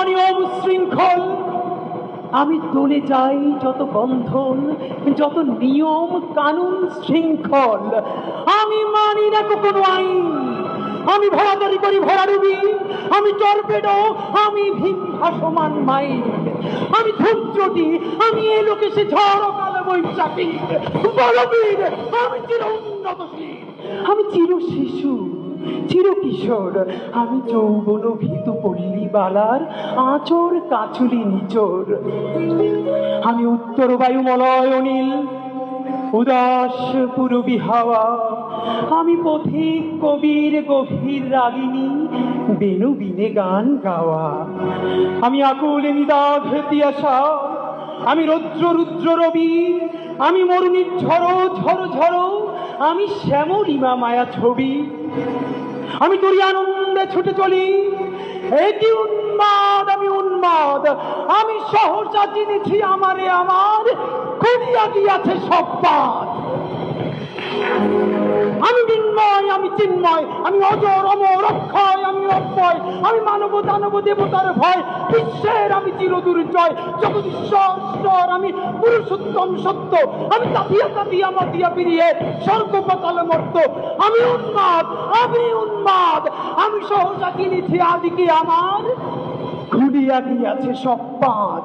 অনিয়ম শৃঙ্খল, আমি তুলে যাই যত বন্ধন, যত নিয়ম কানুন শৃঙ্খল। আমি মানি না কোনো আইন, আমি ভরাদারি করি ভরাডুবি, আমি টর্পেডো, আমি ভীম ভাসমান মাইন, আমি ধূপজ্যোতি, আমি এ লোকে সে ঝড় কাল বৈশাখী বলবীর, আমি চির উন্নতশীল, আমি চির শিশু চির কিশোর, আমি যৌবন ভীতু পল্লী বালার আঁচর কাচুলি নিচোর। আমি উত্তর বায়ুমলয় অনিল, উদাস পূরবী হাওয়া, আমি পথিক কবির গভীর রাগিনী, বেনু বিনে গান গাওয়া। আমি আকুল নিদাঘ তিয়াসা, আমি রৌদ্র রুদ্র রবি, আমি মরুণীর ঝড়ো ঝড়ো ঝড়ো, আমি শ্যামলিমা মায়া ছবি। আমি তোরই আনন্দে ছুটে চলি, এটি উন্মাদ, আমি উন্মাদ, আমি সহসা চিনেছি আমারে আমার, খুলিয়া গিয়াছে সব পাত। আমি বিন্ময়, আমি চিন্ময়, আমি অজর অমর অক্ষয়, আমি অব্যয়, আমি মানব দানব দেবতার ভয়, বিশ্বের আমি চিরদুর্জয়, জগদীশ্বর ঈশ্বর, আমি পুরুষোত্তম সত্য, আমি তাপিয়া তাপিয়া মাতিয়া ফিরিয়ে স্বর্গ পাতাল মর্ত। আমি উন্মাদ, আমি উন্মাদ, আমি সহসা কিনেছি আদিকে আমার, খুলিয়া গিয়াছে সব পাত।